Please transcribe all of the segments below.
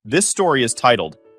This story is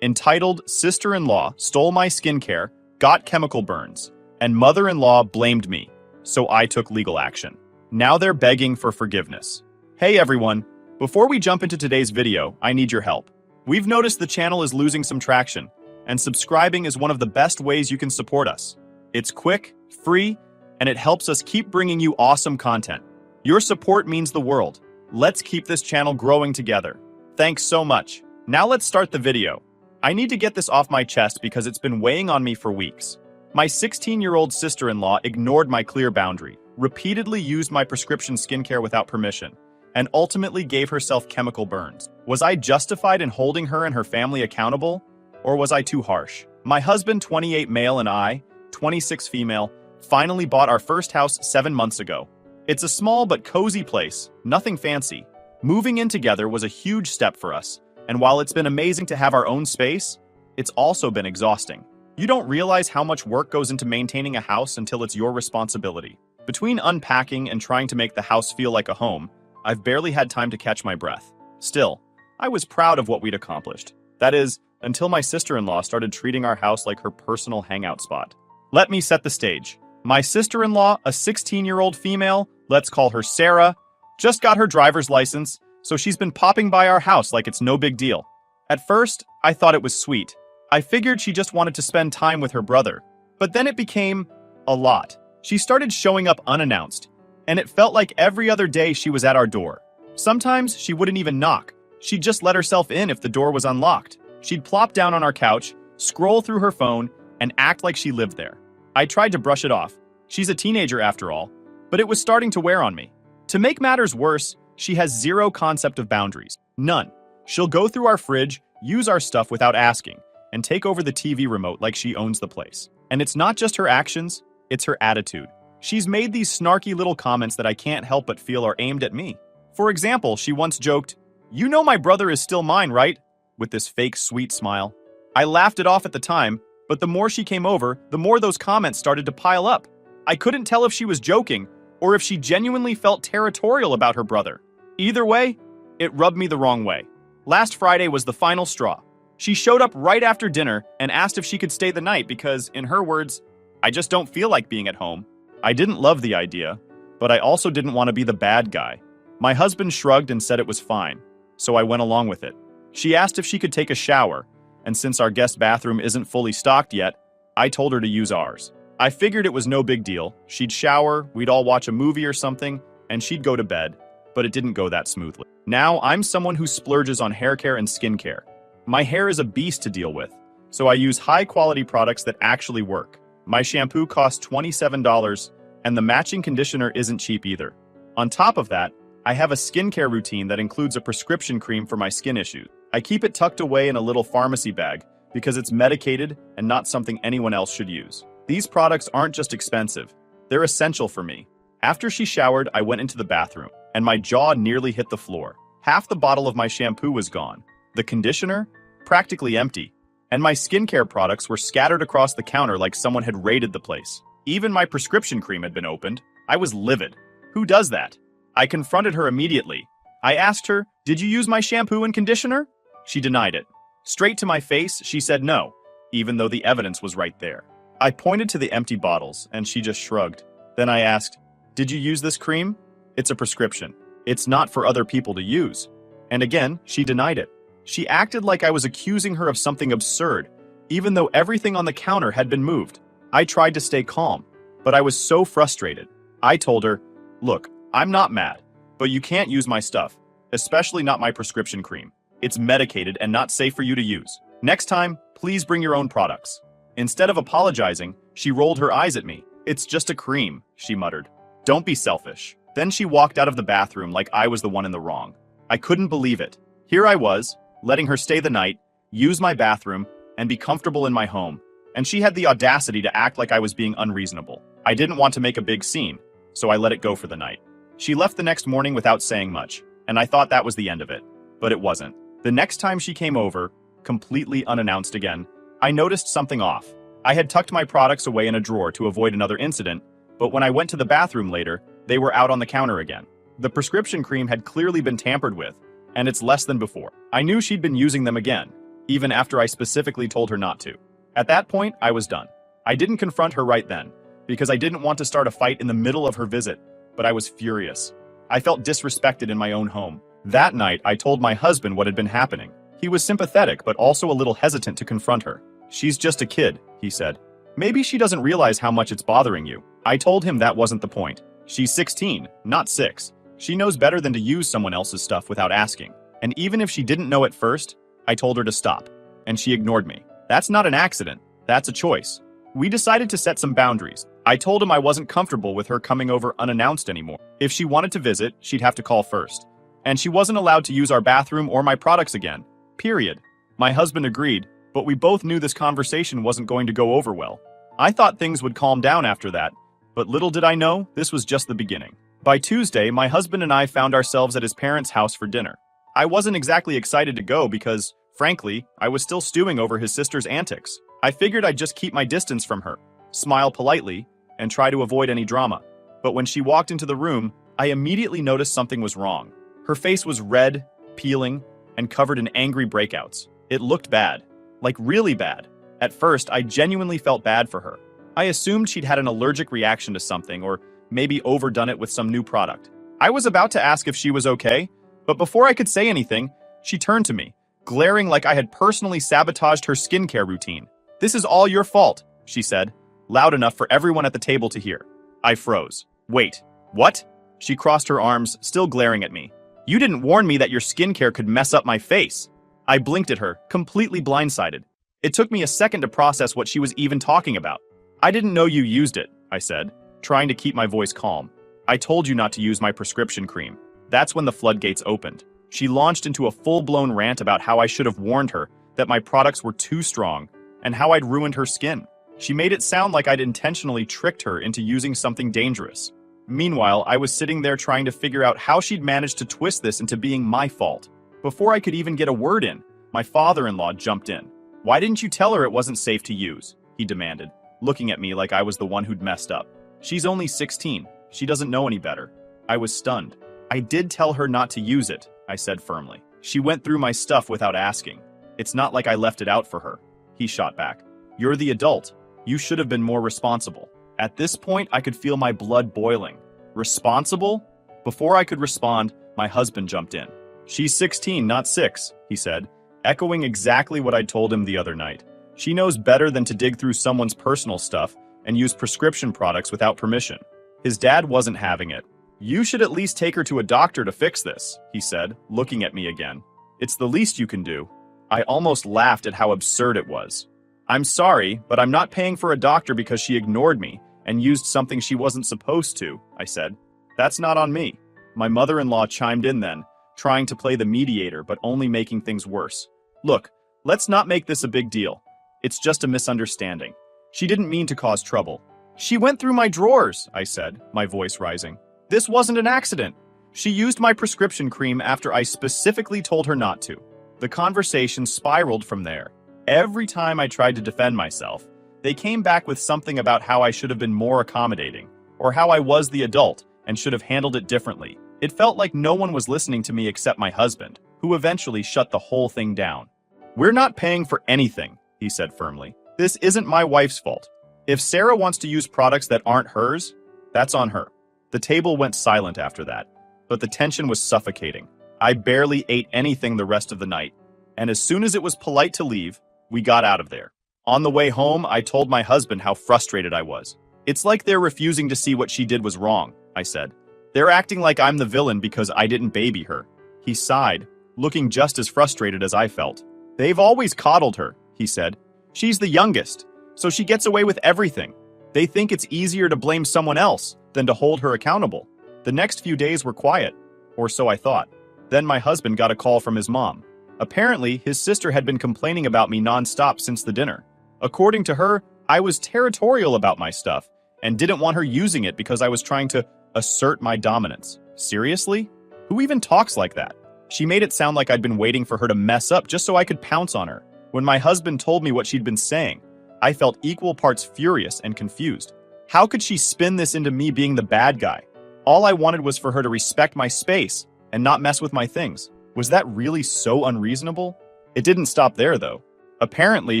entitled Sister-in-Law Stole My Skincare, Got Chemical Burns, and Mother-in-Law Blamed Me, so I took legal action. Now they're begging for forgiveness. Hey everyone, before we jump into today's video, I need your help. We've noticed the channel is losing some traction, and subscribing is one of the best ways you can support us. It's quick, free, and it helps us keep bringing you awesome content. Your support means the world. Let's keep this channel growing together. Thanks so much. Now let's start the video. I need to get this off my chest because it's been weighing on me for weeks. My 16-year-old sister-in-law ignored my clear boundary, repeatedly used my prescription skincare without permission, and ultimately gave herself chemical burns. Was I justified in holding her and her family accountable, or was I too harsh? My husband, 28 male, and I, 26 female, finally bought our first house 7 months ago. It's a small but cozy place, nothing fancy. Moving in together was a huge step for us, and while it's been amazing to have our own space, it's also been exhausting. You don't realize how much work goes into maintaining a house until it's your responsibility. Between unpacking and trying to make the house feel like a home, I've barely had time to catch my breath. Still, I was proud of what we'd accomplished. That is, until my sister-in-law started treating our house like her personal hangout spot. Let me set the stage. My sister-in-law, a 16-year-old female, let's call her Sarah, just got her driver's license, so she's been popping by our house like it's no big deal. At first, I thought it was sweet. I figured she just wanted to spend time with her brother. But then it became a lot. She started showing up unannounced, and it felt like every other day she was at our door. Sometimes she wouldn't even knock. She'd just let herself in if the door was unlocked. She'd plop down on our couch, scroll through her phone, and act like she lived there. I tried to brush it off. She's a teenager after all, but it was starting to wear on me. To make matters worse, she has zero concept of boundaries. None. She'll go through our fridge, use our stuff without asking, and take over the TV remote like she owns the place. And it's not just her actions, it's her attitude. She's made these snarky little comments that I can't help but feel are aimed at me. For example, she once joked, "You know my brother is still mine, right?" with this fake sweet smile. I laughed it off at the time, but the more she came over, the more those comments started to pile up. I couldn't tell if she was joking or if she genuinely felt territorial about her brother. Either way, it rubbed me the wrong way. Last Friday was the final straw. She showed up right after dinner and asked if she could stay the night because, in her words, "I just don't feel like being at home." I didn't love the idea, but I also didn't want to be the bad guy. My husband shrugged and said it was fine, so I went along with it. She asked if she could take a shower, and since our guest bathroom isn't fully stocked yet, I told her to use ours. I figured it was no big deal. She'd shower, we'd all watch a movie or something, and she'd go to bed. But it didn't go that smoothly. Now, I'm someone who splurges on hair care and skincare. My hair is a beast to deal with, so I use high-quality products that actually work. My shampoo costs $27, and the matching conditioner isn't cheap either. On top of that, I have a skincare routine that includes a prescription cream for my skin issues. I keep it tucked away in a little pharmacy bag because it's medicated and not something anyone else should use. These products aren't just expensive, they're essential for me. After she showered, I went into the bathroom, and my jaw nearly hit the floor. Half the bottle of my shampoo was gone. The conditioner? Practically empty. And my skincare products were scattered across the counter like someone had raided the place. Even my prescription cream had been opened. I was livid. Who does that? I confronted her immediately. I asked her, "Did you use my shampoo and conditioner?" She denied it. Straight to my face, she said no, even though the evidence was right there. I pointed to the empty bottles, and she just shrugged. Then I asked, "Did you use this cream?" "It's a prescription. It's not for other people to use." And again, she denied it. She acted like I was accusing her of something absurd, even though everything on the counter had been moved. I tried to stay calm, but I was so frustrated. I told her, "Look, I'm not mad, but you can't use my stuff, especially not my prescription cream. It's medicated and not safe for you to use. Next time, please bring your own products." Instead of apologizing, she rolled her eyes at me. "It's just a cream," she muttered. "Don't be selfish." Then she walked out of the bathroom like I was the one in the wrong. I couldn't believe it. Here I was, letting her stay the night, use my bathroom, and be comfortable in my home. And she had the audacity to act like I was being unreasonable. I didn't want to make a big scene, so I let it go for the night. She left the next morning without saying much, and I thought that was the end of it. But it wasn't. The next time she came over, completely unannounced again, I noticed something off. I had tucked my products away in a drawer to avoid another incident, but when I went to the bathroom later, they were out on the counter again. The prescription cream had clearly been tampered with, and it's less than before. I knew she'd been using them again, even after I specifically told her not to. At that point, I was done. I didn't confront her right then, because I didn't want to start a fight in the middle of her visit, but I was furious. I felt disrespected in my own home. That night, I told my husband what had been happening. He was sympathetic, but also a little hesitant to confront her. "She's just a kid," he said. "Maybe she doesn't realize how much it's bothering you." I told him that wasn't the point. She's 16, not 6. She knows better than to use someone else's stuff without asking. And even if she didn't know at first, I told her to stop. And she ignored me. That's not an accident. That's a choice. We decided to set some boundaries. I told him I wasn't comfortable with her coming over unannounced anymore. If she wanted to visit, she'd have to call first. And she wasn't allowed to use our bathroom or my products again. Period. My husband agreed, but we both knew this conversation wasn't going to go over well. I thought things would calm down after that, but little did I know, this was just the beginning. By Tuesday, my husband and I found ourselves at his parents' house for dinner. I wasn't exactly excited to go because, frankly, I was still stewing over his sister's antics. I figured I'd just keep my distance from her, smile politely, and try to avoid any drama. But when she walked into the room, I immediately noticed something was wrong. Her face was red, peeling, and covered in angry breakouts. It looked bad. Like really bad. At first, I genuinely felt bad for her. I assumed she'd had an allergic reaction to something or maybe overdone it with some new product. I was about to ask if she was okay, but before I could say anything, she turned to me, glaring like I had personally sabotaged her skincare routine. "This is all your fault," she said, loud enough for everyone at the table to hear. I froze. "Wait, what?" She crossed her arms, still glaring at me. "You didn't warn me that your skincare could mess up my face." I blinked at her, completely blindsided. It took me a second to process what she was even talking about. "I didn't know you used it," I said, trying to keep my voice calm. "I told you not to use my prescription cream." That's when the floodgates opened. She launched into a full-blown rant about how I should have warned her that my products were too strong and how I'd ruined her skin. She made it sound like I'd intentionally tricked her into using something dangerous. Meanwhile, I was sitting there trying to figure out how she'd managed to twist this into being my fault. Before I could even get a word in, my father-in-law jumped in. "Why didn't you tell her it wasn't safe to use?" he demanded, looking at me like I was the one who'd messed up. "She's only 16. She doesn't know any better." I was stunned. "I did tell her not to use it," I said firmly. "She went through my stuff without asking. It's not like I left it out for her." He shot back. "You're the adult. You should have been more responsible." At this point, I could feel my blood boiling. Responsible? Before I could respond, my husband jumped in. "She's 16, not 6, he said, echoing exactly what I'd told him the other night. "She knows better than to dig through someone's personal stuff and use prescription products without permission." His dad wasn't having it. "You should at least take her to a doctor to fix this," he said, looking at me again. "It's the least you can do." I almost laughed at how absurd it was. "I'm sorry, but I'm not paying for a doctor because she ignored me and used something she wasn't supposed to," I said. "That's not on me." My mother-in-law chimed in then, trying to play the mediator but only making things worse. "Look, let's not make this a big deal. It's just a misunderstanding. She didn't mean to cause trouble." "She went through my drawers," I said, my voice rising. "This wasn't an accident. She used my prescription cream after I specifically told her not to." The conversation spiraled from there. Every time I tried to defend myself, they came back with something about how I should have been more accommodating, or how I was the adult and should have handled it differently. It felt like no one was listening to me except my husband, who eventually shut the whole thing down. "We're not paying for anything," he said firmly. "This isn't my wife's fault. If Sarah wants to use products that aren't hers, that's on her." The table went silent after that, but the tension was suffocating. I barely ate anything the rest of the night, and as soon as it was polite to leave, we got out of there. On the way home, I told my husband how frustrated I was. "It's like they're refusing to see what she did was wrong," I said. "They're acting like I'm the villain because I didn't baby her." He sighed, looking just as frustrated as I felt. "They've always coddled her," he said. "She's the youngest, so she gets away with everything. They think it's easier to blame someone else than to hold her accountable." The next few days were quiet, or so I thought. Then my husband got a call from his mom. Apparently, his sister had been complaining about me nonstop since the dinner. According to her, I was territorial about my stuff and didn't want her using it because I was trying to assert my dominance. Seriously? Who even talks like that? She made it sound like I'd been waiting for her to mess up just so I could pounce on her. When my husband told me what she'd been saying, I felt equal parts furious and confused. How could she spin this into me being the bad guy? All I wanted was for her to respect my space and not mess with my things. Was that really so unreasonable? It didn't stop there, though. Apparently,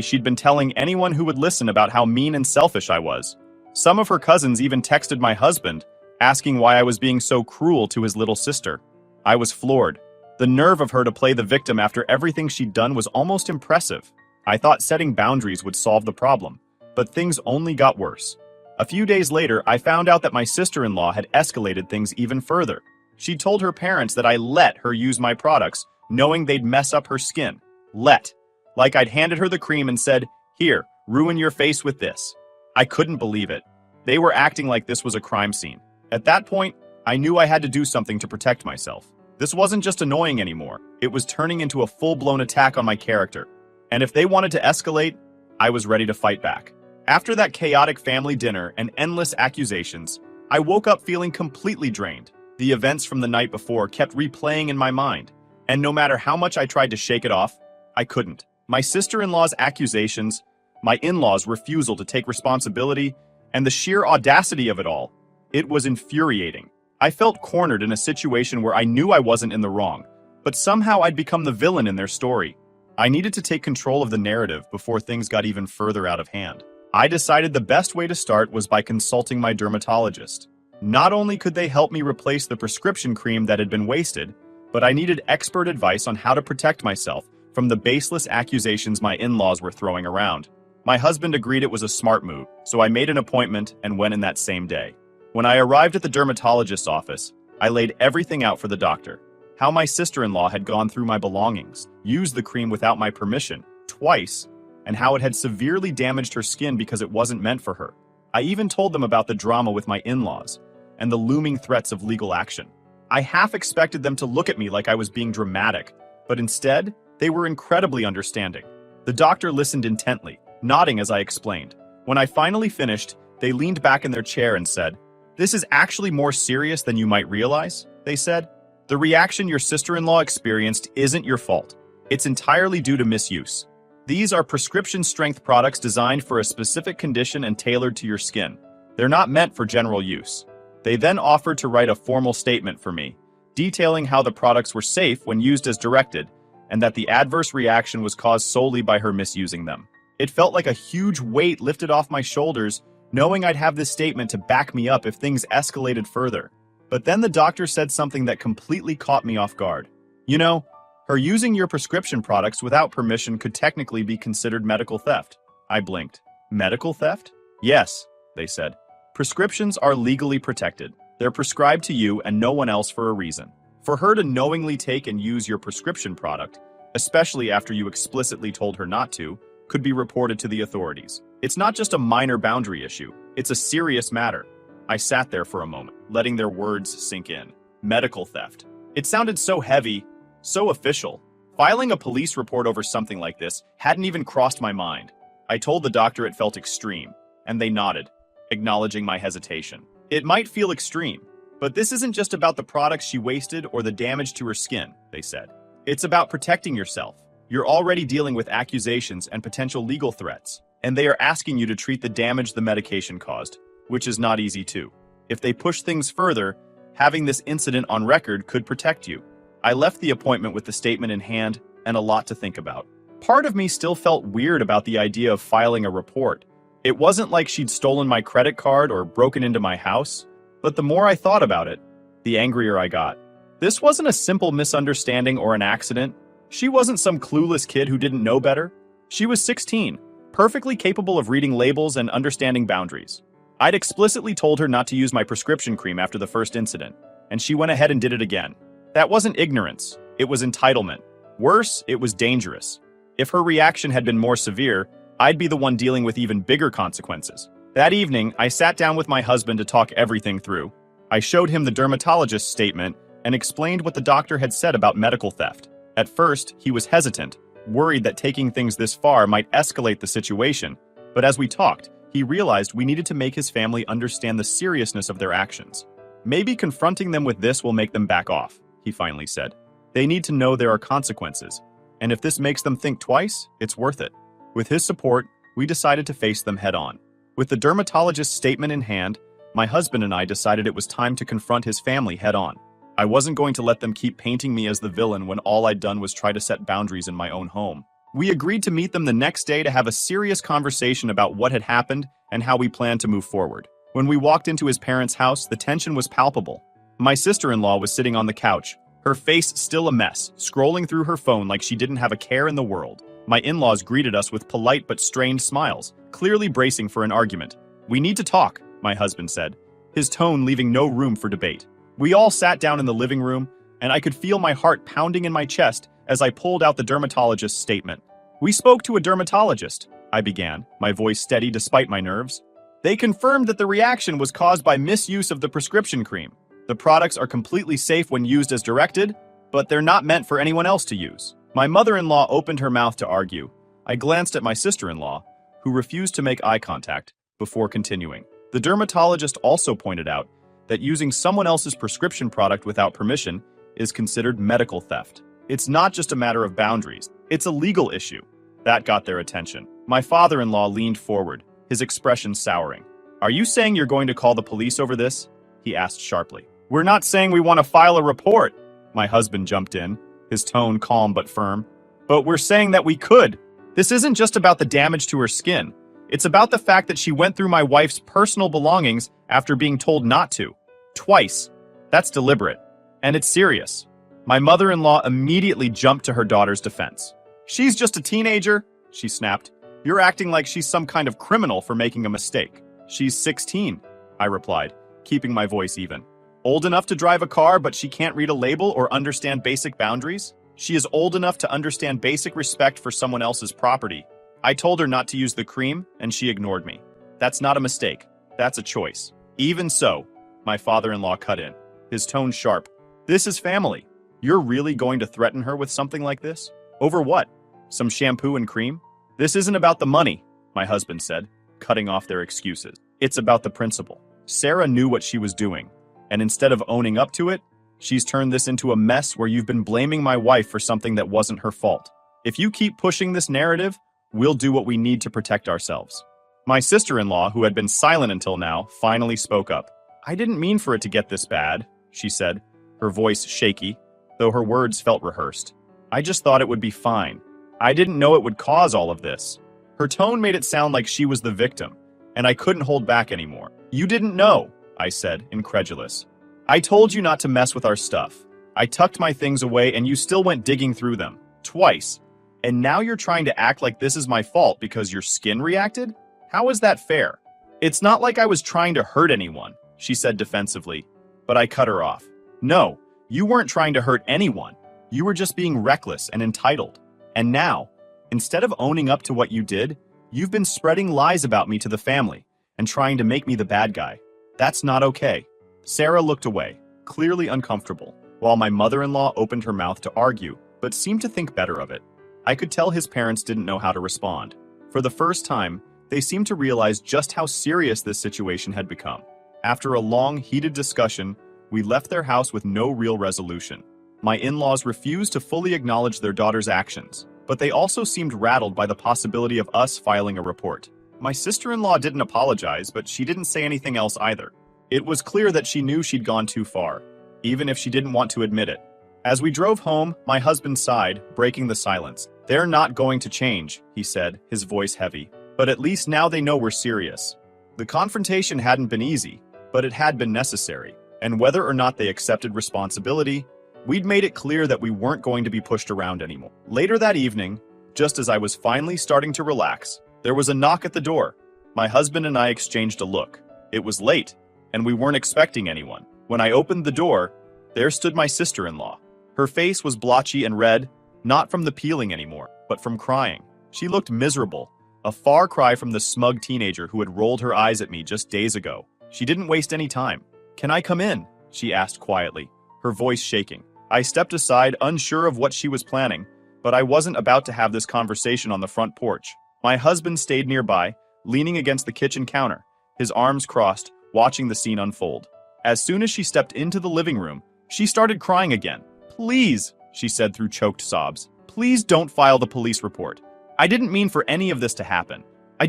she'd been telling anyone who would listen about how mean and selfish I was. Some of her cousins even texted my husband, asking why I was being so cruel to his little sister. I was floored. The nerve of her to play the victim after everything she'd done was almost impressive. I thought setting boundaries would solve the problem, but things only got worse. A few days later, I found out that my sister-in-law had escalated things even further. She told her parents that I let her use my products, knowing they'd mess up her skin. Like I'd handed her the cream and said, "Here, ruin your face with this." I couldn't believe it. They were acting like this was a crime scene. At that point, I knew I had to do something to protect myself. This wasn't just annoying anymore. It was turning into a full-blown attack on my character. And if they wanted to escalate, I was ready to fight back. After that chaotic family dinner and endless accusations, I woke up feeling completely drained. The events from the night before kept replaying in my mind, and no matter how much I tried to shake it off, I couldn't. My sister-in-law's accusations, my in-laws' refusal to take responsibility, and the sheer audacity of it all, it was infuriating. I felt cornered in a situation where I knew I wasn't in the wrong, but somehow I'd become the villain in their story. I needed to take control of the narrative before things got even further out of hand. I decided the best way to start was by consulting my dermatologist. Not only could they help me replace the prescription cream that had been wasted, but I needed expert advice on how to protect myself from the baseless accusations my in-laws were throwing around. My husband agreed it was a smart move, so I made an appointment and went in that same day. When I arrived at the dermatologist's office, I laid everything out for the doctor. How my sister-in-law had gone through my belongings, used the cream without my permission, twice, and how it had severely damaged her skin because it wasn't meant for her. I even told them about the drama with my in-laws and the looming threats of legal action. I half expected them to look at me like I was being dramatic, but instead, they were incredibly understanding. The doctor listened intently, nodding as I explained. When I finally finished, they leaned back in their chair and said, "This is actually more serious than you might realize," they said. "The reaction your sister-in-law experienced isn't your fault. It's entirely due to misuse. These are prescription-strength products designed for a specific condition and tailored to your skin. They're not meant for general use." They then offered to write a formal statement for me, detailing how the products were safe when used as directed, and that the adverse reaction was caused solely by her misusing them. It felt like a huge weight lifted off my shoulders, knowing I'd have this statement to back me up if things escalated further. But then the doctor said something that completely caught me off guard. "You know, her using your prescription products without permission could technically be considered medical theft." I blinked. "Medical theft?" "Yes," they said. "Prescriptions are legally protected. They're prescribed to you and no one else for a reason. For her to knowingly take and use your prescription product, especially after you explicitly told her not to, could be reported to the authorities. It's not just a minor boundary issue, it's a serious matter." I sat there for a moment, letting their words sink in. Medical theft. It sounded so heavy, so official. Filing a police report over something like this hadn't even crossed my mind. I told the doctor it felt extreme, and they nodded, acknowledging my hesitation. "It might feel extreme, but this isn't just about the products she wasted or the damage to her skin," they said. "It's about protecting yourself. You're already dealing with accusations and potential legal threats, and they are asking you to treat the damage the medication caused, which is not easy too. If they push things further, having this incident on record could protect you." I left the appointment with the statement in hand and a lot to think about. Part of me still felt weird about the idea of filing a report. It wasn't like she'd stolen my credit card or broken into my house, but the more I thought about it, the angrier I got. This wasn't a simple misunderstanding or an accident. She wasn't some clueless kid who didn't know better. She was 16, perfectly capable of reading labels and understanding boundaries. I'd explicitly told her not to use my prescription cream after the first incident, and she went ahead and did it again. That wasn't ignorance, it was entitlement. Worse, it was dangerous. If her reaction had been more severe, I'd be the one dealing with even bigger consequences. That evening, I sat down with my husband to talk everything through. I showed him the dermatologist's statement and explained what the doctor had said about medical theft. At first, he was hesitant, worried that taking things this far might escalate the situation, but as we talked, he realized we needed to make his family understand the seriousness of their actions. "Maybe confronting them with this will make them back off," he finally said. "They need to know there are consequences, and if this makes them think twice, it's worth it." With his support, we decided to face them head on. With the dermatologist's statement in hand, my husband and I decided it was time to confront his family head on. I wasn't going to let them keep painting me as the villain when all I'd done was try to set boundaries in my own home. We agreed to meet them the next day to have a serious conversation about what had happened and how we planned to move forward. When we walked into his parents' house, the tension was palpable. My sister-in-law was sitting on the couch, her face still a mess, scrolling through her phone like she didn't have a care in the world. My in-laws greeted us with polite but strained smiles, clearly bracing for an argument. "We need to talk," my husband said, his tone leaving no room for debate. We all sat down in the living room, and I could feel my heart pounding in my chest as I pulled out the dermatologist's statement. "We spoke to a dermatologist," I began, my voice steady despite my nerves. "They confirmed that the reaction was caused by misuse of the prescription cream. The products are completely safe when used as directed, but they're not meant for anyone else to use." My mother-in-law opened her mouth to argue. I glanced at my sister-in-law, who refused to make eye contact, before continuing. The dermatologist also pointed out that using someone else's prescription product without permission is considered medical theft. It's not just a matter of boundaries, it's a legal issue. That got their attention. My father-in-law leaned forward, his expression souring. "Are you saying you're going to call the police over this?" he asked sharply. "We're not saying we want to file a report," my husband jumped in, his tone calm but firm. "But we're saying that we could. This isn't just about the damage to her skin. It's about the fact that she went through my wife's personal belongings after being told not to. Twice. That's deliberate. And it's serious." My mother-in-law immediately jumped to her daughter's defense. "She's just a teenager," she snapped. "You're acting like she's some kind of criminal for making a mistake." "She's 16, I replied, keeping my voice even. "Old enough to drive a car, but she can't read a label or understand basic boundaries? She is old enough to understand basic respect for someone else's property. I told her not to use the cream, and she ignored me. That's not a mistake. That's a choice." "Even so," my father-in-law cut in, his tone sharp. "This is family. You're really going to threaten her with something like this? Over what? Some shampoo and cream?" "This isn't about the money," my husband said, cutting off their excuses. "It's about the principle. Sarah knew what she was doing, and instead of owning up to it, she's turned this into a mess where you've been blaming my wife for something that wasn't her fault. If you keep pushing this narrative, we'll do what we need to protect ourselves." My sister-in-law, who had been silent until now, finally spoke up. "I didn't mean for it to get this bad," she said, her voice shaky, though her words felt rehearsed. "I just thought it would be fine. I didn't know it would cause all of this." Her tone made it sound like she was the victim, and I couldn't hold back anymore. "You didn't know," I said, incredulous. "I told you not to mess with our stuff. I tucked my things away and you still went digging through them. Twice. And now you're trying to act like this is my fault because your skin reacted? How is that fair?" "It's not like I was trying to hurt anyone," she said defensively, but I cut her off. "No, you weren't trying to hurt anyone. You were just being reckless and entitled. And now, instead of owning up to what you did, you've been spreading lies about me to the family and trying to make me the bad guy. That's not okay." Sarah looked away, clearly uncomfortable, while my mother-in-law opened her mouth to argue, but seemed to think better of it. I could tell his parents didn't know how to respond. For the first time, they seemed to realize just how serious this situation had become. After a long, heated discussion, we left their house with no real resolution. My in-laws refused to fully acknowledge their daughter's actions, but they also seemed rattled by the possibility of us filing a report. My sister-in-law didn't apologize, but she didn't say anything else either. It was clear that she knew she'd gone too far, even if she didn't want to admit it. As we drove home, my husband sighed, breaking the silence. "They're not going to change," he said, his voice heavy. "But at least now they know we're serious." The confrontation hadn't been easy, but it had been necessary. And whether or not they accepted responsibility, we'd made it clear that we weren't going to be pushed around anymore. Later that evening, just as I was finally starting to relax, there was a knock at the door. My husband and I exchanged a look. It was late, and we weren't expecting anyone. When I opened the door, there stood my sister-in-law. Her face was blotchy and red, not from the peeling anymore, but from crying. She looked miserable, a far cry from the smug teenager who had rolled her eyes at me just days ago. She didn't waste any time. "Can I come in?" she asked quietly, her voice shaking. I stepped aside, unsure of what she was planning, but I wasn't about to have this conversation on the front porch. My husband stayed nearby, leaning against the kitchen counter, his arms crossed, watching the scene unfold. As soon as she stepped into the living room, she started crying again. "Please," she said through choked sobs, "please don't file the police report. I didn't mean for any of this to happen. I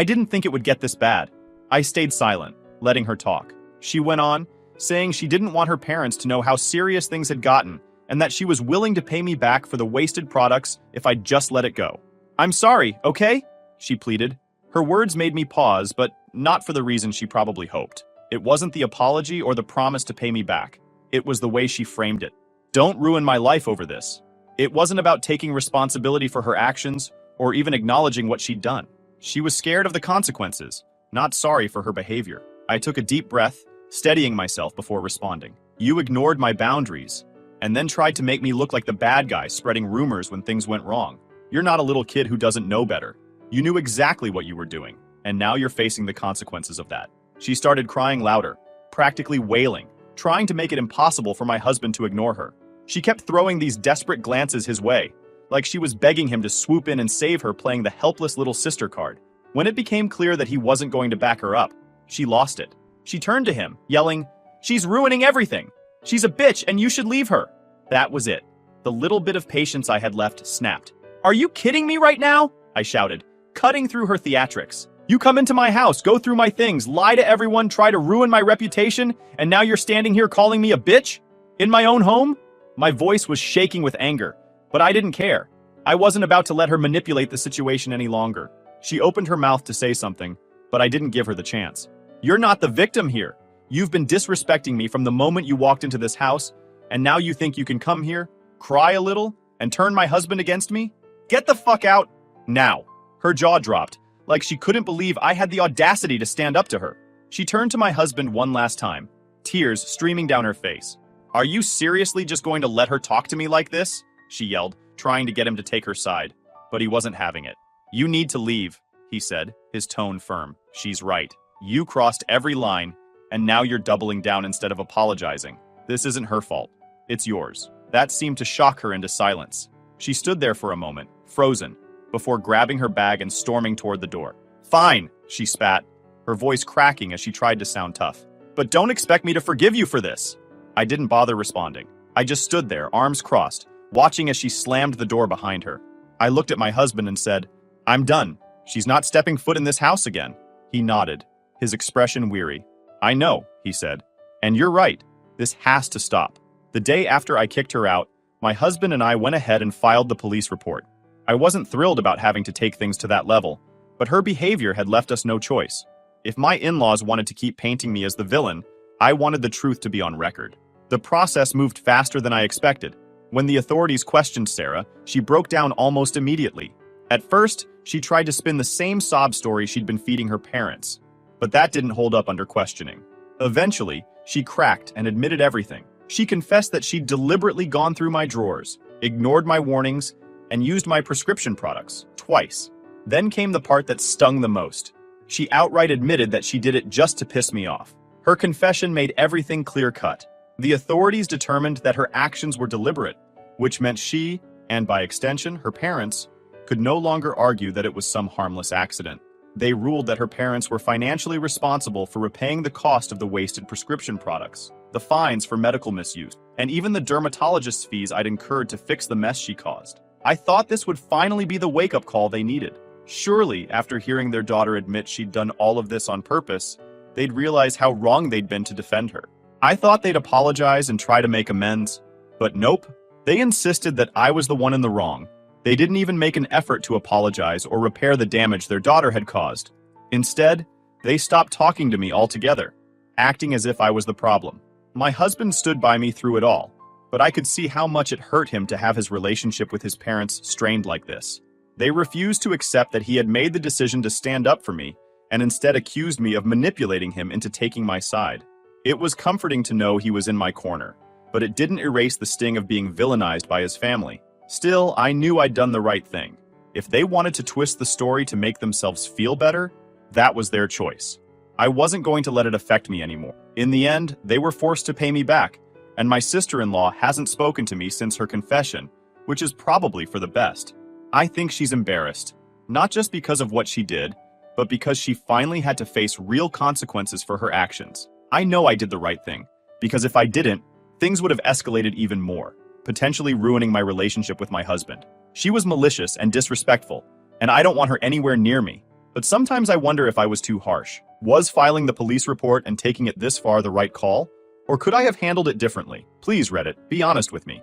didn't think it would get this bad." I stayed silent, letting her talk. She went on, saying she didn't want her parents to know how serious things had gotten and that she was willing to pay me back for the wasted products if I'd just let it go. "I'm sorry, okay?" she pleaded. Her words made me pause, but not for the reason she probably hoped. It wasn't the apology or the promise to pay me back. It was the way she framed it. "Don't ruin my life over this." It wasn't about taking responsibility for her actions or even acknowledging what she'd done. She was scared of the consequences, not sorry for her behavior. I took a deep breath, steadying myself before responding. "You ignored my boundaries and then tried to make me look like the bad guy spreading rumors when things went wrong. You're not a little kid who doesn't know better. You knew exactly what you were doing, and now you're facing the consequences of that." She started crying louder, practically wailing, trying to make it impossible for my husband to ignore her. She kept throwing these desperate glances his way, like she was begging him to swoop in and save her, playing the helpless little sister card. When it became clear that he wasn't going to back her up, she lost it. She turned to him, yelling, "She's ruining everything! She's a bitch and you should leave her!" That was it. The little bit of patience I had left snapped. "Are you kidding me right now?" I shouted, cutting through her theatrics. "You come into my house, go through my things, lie to everyone, try to ruin my reputation, and now you're standing here calling me a bitch? In my own home?" My voice was shaking with anger, but I didn't care. I wasn't about to let her manipulate the situation any longer. She opened her mouth to say something, but I didn't give her the chance. "You're not the victim here. You've been disrespecting me from the moment you walked into this house, and now you think you can come here, cry a little, and turn my husband against me? Get the fuck out now." Her jaw dropped, like she couldn't believe I had the audacity to stand up to her. She turned to my husband one last time, tears streaming down her face. "Are you seriously just going to let her talk to me like this?" she yelled, trying to get him to take her side. But he wasn't having it. "You need to leave," he said, his tone firm. "She's right. You crossed every line, and now you're doubling down instead of apologizing. This isn't her fault. It's yours." That seemed to shock her into silence. She stood there for a moment, frozen, before grabbing her bag and storming toward the door. "Fine," she spat, her voice cracking as she tried to sound tough. "But don't expect me to forgive you for this." I didn't bother responding. I just stood there, arms crossed, watching as she slammed the door behind her. I looked at my husband and said, "I'm done. She's not stepping foot in this house again." He nodded, his expression weary. "I know," he said, "and you're right. This has to stop." The day after I kicked her out, my husband and I went ahead and filed the police report. I wasn't thrilled about having to take things to that level, but her behavior had left us no choice. If my in-laws wanted to keep painting me as the villain, I wanted the truth to be on record. The process moved faster than I expected. When the authorities questioned Sarah, she broke down almost immediately. At first, she tried to spin the same sob story she'd been feeding her parents, but that didn't hold up under questioning. Eventually, she cracked and admitted everything. She confessed that she'd deliberately gone through my drawers, ignored my warnings, and used my prescription products twice. Then came the part that stung the most. She outright admitted that she did it just to piss me off. Her confession made everything clear-cut. The authorities determined that her actions were deliberate, which meant she, and by extension, her parents, could no longer argue that it was some harmless accident. They ruled that her parents were financially responsible for repaying the cost of the wasted prescription products, the fines for medical misuse, and even the dermatologist's fees I'd incurred to fix the mess she caused. I thought this would finally be the wake-up call they needed. Surely, after hearing their daughter admit she'd done all of this on purpose, they'd realize how wrong they'd been to defend her. I thought they'd apologize and try to make amends, but nope. They insisted that I was the one in the wrong. They didn't even make an effort to apologize or repair the damage their daughter had caused. Instead, they stopped talking to me altogether, acting as if I was the problem. My husband stood by me through it all, but I could see how much it hurt him to have his relationship with his parents strained like this. They refused to accept that he had made the decision to stand up for me, and instead accused me of manipulating him into taking my side. It was comforting to know he was in my corner, but it didn't erase the sting of being villainized by his family. Still, I knew I'd done the right thing. If they wanted to twist the story to make themselves feel better, that was their choice. I wasn't going to let it affect me anymore. In the end, they were forced to pay me back, and my sister-in-law hasn't spoken to me since her confession, which is probably for the best. I think she's embarrassed, not just because of what she did, but because she finally had to face real consequences for her actions. I know I did the right thing, because if I didn't, things would have escalated even more, potentially ruining my relationship with my husband. She was malicious and disrespectful, and I don't want her anywhere near me. But sometimes I wonder if I was too harsh. Was filing the police report and taking it this far the right call? Or could I have handled it differently? Please, Reddit, be honest with me.